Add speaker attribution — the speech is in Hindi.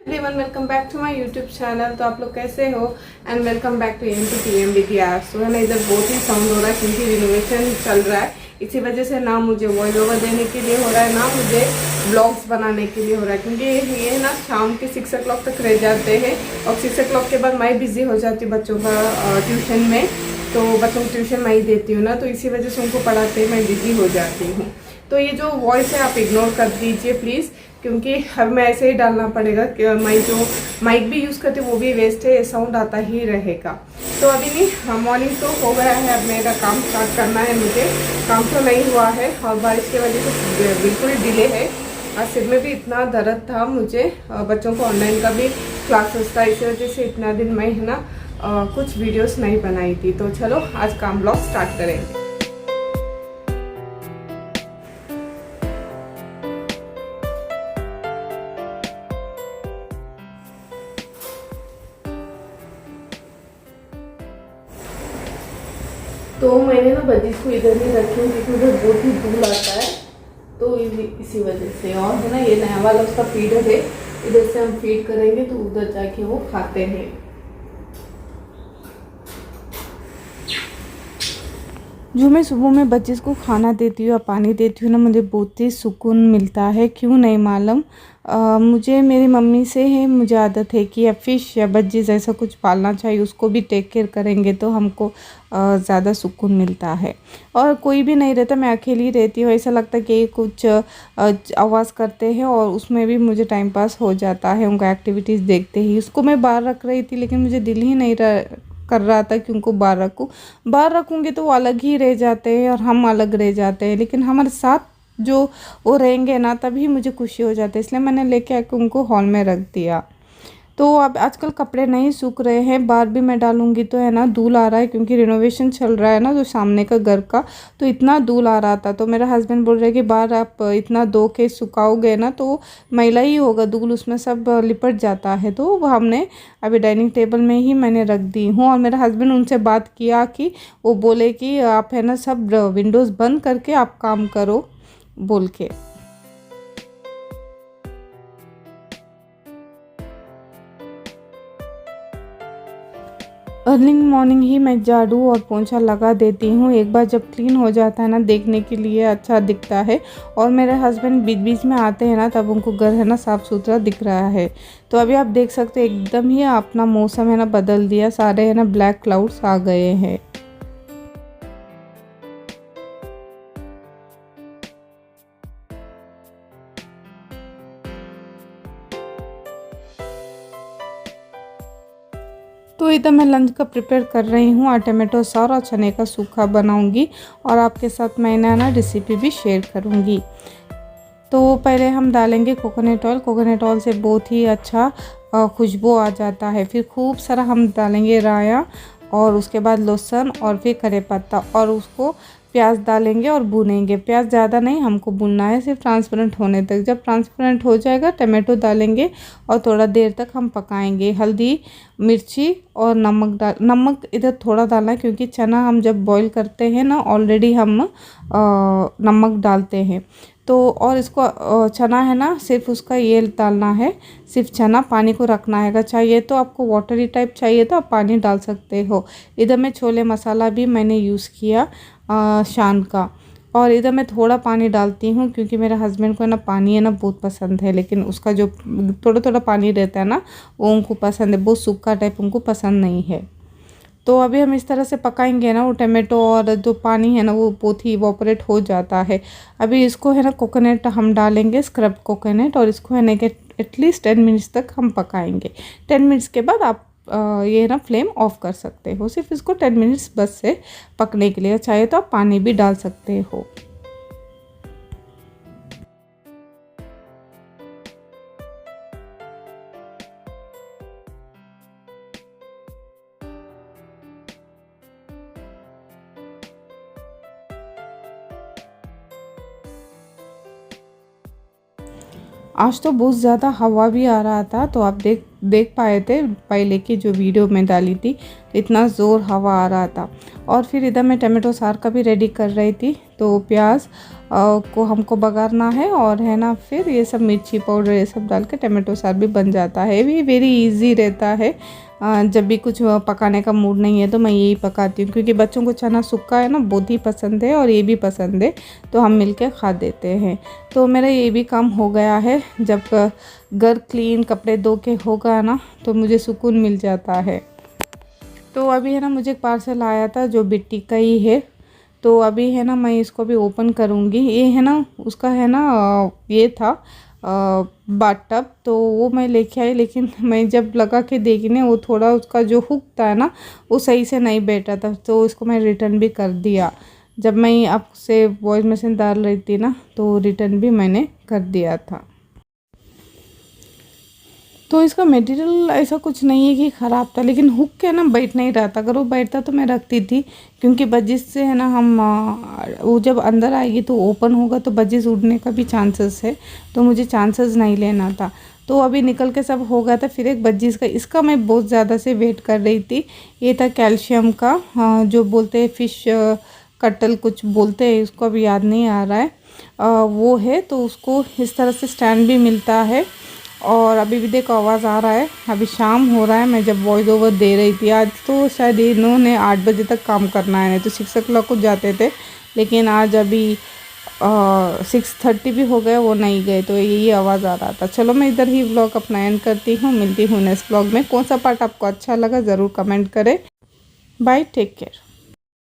Speaker 1: Everyone welcome back to my YouTube channel. तो आप लोग कैसे हो and welcome back to MTTM सो है ना, इधर बहुत ही साउंड हो रहा है क्योंकि रिनोवेशन चल रहा है। इसी वजह से ना मुझे वॉइस ओवर देने के लिए हो रहा है, ना मुझे ब्लॉग्स बनाने के लिए हो रहा है, क्योंकि ये ना शाम के 6 o'clock तक रह जाते हैं और 6 o'clock के बाद मैं बिज़ी हो जाती हूँ बच्चों का ट्यूशन में। तो बच्चों को ट्यूशन मैं ही देती हूँ ना, तो इसी वजह से उनको पढ़ाते मैं बिज़ी हो जाती हूँ। तो ये जो वॉइस है आप इग्नोर कर दीजिए प्लीज़, क्योंकि हमें ऐसे ही डालना पड़ेगा कि मैं जो माइक भी यूज़ करती हूँ वो भी वेस्ट है, साउंड आता ही रहेगा। तो अभी नहीं, मॉर्निंग तो हो गया है, अब मेरा काम स्टार्ट करना है मुझे। काम तो नहीं हुआ है और बारिश की वजह से बिल्कुल डिले है। आज सिर में भी इतना दर्द था मुझे, बच्चों को ऑनलाइन का भी क्लासेस था, इसी वजह से इतना दिन मैं है ना कुछ वीडियोस नहीं बनाई थी। तो चलो आज काम ब्लॉग स्टार्ट करेंगे। तो मैंने ना बजीज को इधर ही रखी हूँ क्योंकि उधर बहुत ही धूल आता है, तो इसी वजह से। और है ना, ये नया वाला उसका फीडर है, इधर से हम फीड करेंगे तो उधर जाके वो खाते हैं। जो मैं सुबह में बच्चे को खाना देती हूँ या पानी देती हूँ ना, मुझे बहुत ही सुकून मिलता है, क्यों नहीं मालूम। मुझे मेरी मम्मी से है, मुझे आदत है कि या फ़िश या बज्जीज़ ऐसा कुछ पालना चाहिए, उसको भी टेक केयर करेंगे तो हमको ज़्यादा सुकून मिलता है। और कोई भी नहीं रहता, मैं अकेली रहती हूँ, ऐसा लगता है कि कुछ आवाज़ करते हैं और उसमें भी मुझे टाइम पास हो जाता है उनका एक्टिविटीज़ देखते ही। उसको मैं बाहर रख रही थी लेकिन मुझे दिल ही नहीं कर रहा था कि उनको बाहर रखूँ। बाहर रखूँगी तो वो अलग ही रह जाते हैं और हम अलग रह जाते हैं, लेकिन हमारे साथ जो वो रहेंगे ना तभी मुझे खुशी हो जाती है, इसलिए मैंने लेके आके उनको हॉल में रख दिया। तो अब आजकल कपड़े नहीं सूख रहे हैं, बाहर भी मैं डालूंगी तो है ना धूल आ रहा है, क्योंकि रिनोवेशन चल रहा है ना जो सामने का घर का, तो इतना धूल आ रहा था। तो मेरा हस्बैंड बोल रहे कि बाहर आप इतना धो के सुखाओगे ना तो मैला ही होगा, धूल उसमें सब लिपट जाता है। तो वो हमने अभी डाइनिंग टेबल में ही मैंने रख दी हूँ। और मेरा हस्बैंड उनसे बात किया कि वो बोले कि आप है ना सब विंडोज़ बंद करके आप काम करो बोल के। अर्ली मॉर्निंग ही मैं झाड़ू और पोंछा लगा देती हूँ, एक बार जब क्लीन हो जाता है ना देखने के लिए अच्छा दिखता है। और मेरे हस्बैंड बीच बीच में आते हैं ना तब उनको घर है ना साफ़ सुथरा दिख रहा है। तो अभी आप देख सकते हैं एकदम ही अपना मौसम है ना बदल दिया, सारे है ना ब्लैक क्लाउड्स आ गए हैं। तो इधर मैं लंच का प्रिपेयर कर रही हूँ, और टमाटो सॉस और चने का सूखा बनाऊंगी और आपके साथ मैंने ना रेसिपी भी शेयर करूँगी। तो पहले हम डालेंगे कोकोनट ऑयल। कोकोनट ऑयल से बहुत ही अच्छा खुशबू आ जाता है। फिर खूब सारा हम डालेंगे राया और उसके बाद लहसुन और फिर करी पत्ता, और उसको प्याज डालेंगे और भूनेंगे। प्याज ज़्यादा नहीं हमको भूनना है, सिर्फ ट्रांसपेरेंट होने तक। जब ट्रांसपेरेंट हो जाएगा टमाटो डालेंगे और थोड़ा देर तक हम पकाएंगे। हल्दी, मिर्ची और नमक इधर थोड़ा डालना है, क्योंकि चना हम जब बॉईल करते हैं ना ऑलरेडी हम नमक डालते हैं। तो और इसको चना है ना सिर्फ उसका ये डालना है, सिर्फ चना, पानी को रखना है। अगर चाहिए तो आपको वाटरी टाइप चाहिए तो आप पानी डाल सकते हो। इधर मैं छोले मसाला भी मैंने यूज़ किया शान का। और इधर मैं थोड़ा पानी डालती हूँ क्योंकि मेरे हस्बैंड को है ना पानी है ना बहुत पसंद है, लेकिन उसका जो थोड़ा थोड़ा पानी रहता है ना वो उनको पसंद है, बहुत सूखा टाइप उनको पसंद नहीं है। तो अभी हम इस तरह से पकाएंगे ना, वो टमाटो और जो पानी है ना वो बहुत ही इवोपरेट हो जाता है। अभी इसको है ना कोकोनट हम डालेंगे, स्क्रब कोकोनट, और इसको है ना कि एटलीस्ट 10 मिनट्स तक हम पकाएंगे। 10 मिनट्स के बाद आप ये ना फ्लेम ऑफ कर सकते हो। सिर्फ इसको 10 मिनट्स बस से पकने के लिए, चाहे तो आप पानी भी डाल सकते हो। आज तो बहुत ज़्यादा हवा भी आ रहा था, तो आप देख पाए थे पहले की जो वीडियो में डाली थी, तो इतना ज़ोर हवा आ रहा था। और फिर इधर मैं टमाटो सार का भी रेडी कर रही थी। तो प्याज को हमको बघारना है और है ना, फिर ये सब मिर्ची पाउडर ये सब डाल के टमाटो सार भी बन जाता है। ये वेरी इजी रहता है। जब भी कुछ पकाने का मूड नहीं है तो मैं यही पकाती हूँ, क्योंकि बच्चों को चना सूखा है ना बहुत ही पसंद है और ये भी पसंद है, तो हम मिलके खा देते हैं। तो मेरा ये भी काम हो गया है। जब घर क्लीन कपड़े धो के होगा ना तो मुझे सुकून मिल जाता है। तो अभी है ना, मुझे एक पार्सल आया था जो बिट्टी का ही है। तो अभी है ना, मैं इसको भी ओपन करूँगी। ये है ना, उसका है ना, ये था बाथटब, तो वो मैं लेके आई, लेकिन मैं जब लगा के देखी ना, वो थोड़ा उसका जो हुक था ना वो सही से नहीं बैठा था, तो उसको मैं रिटर्न भी कर दिया। जब मैं आपसे वॉइस मैसेज डाल रही थी ना, तो रिटर्न भी मैंने कर दिया था। तो इसका मटेरियल ऐसा कुछ नहीं है कि ख़राब था, लेकिन हुक के ना बैठ नहीं रहा था। अगर वो बैठता तो मैं रखती थी, क्योंकि बजिश से है ना, हम वो जब अंदर आएगी तो ओपन होगा तो बजिश उड़ने का भी चांसेस है, तो मुझे चांसेस नहीं लेना था। तो अभी निकल के सब हो गया था। फिर एक बजिश का, इसका मैं बहुत ज़्यादा से वेट कर रही थी। ये था कैल्शियम का, जो बोलते हैं फिश कटल कुछ बोलते हैं, उसको अभी याद नहीं आ रहा है, वो है। तो उसको इस तरह से स्टैंड भी मिलता है। और अभी भी देखो आवाज़ आ रहा है, अभी शाम हो रहा है। मैं जब वॉइस ओवर दे रही थी, आज तो शायद इन्होंने 8 बजे तक काम करना है, नहीं तो 6 o'clock को जाते थे, लेकिन आज अभी 6:30 भी हो गए, वो नहीं गए, तो यही आवाज़ आ रहा था। चलो मैं इधर ही व्लॉग अपना एंड करती हूँ। मिलती हूँ नेक्स्ट व्लॉग में। कौन सा पार्ट आपको अच्छा लगा ज़रूर कमेंट करें। Bye, take care.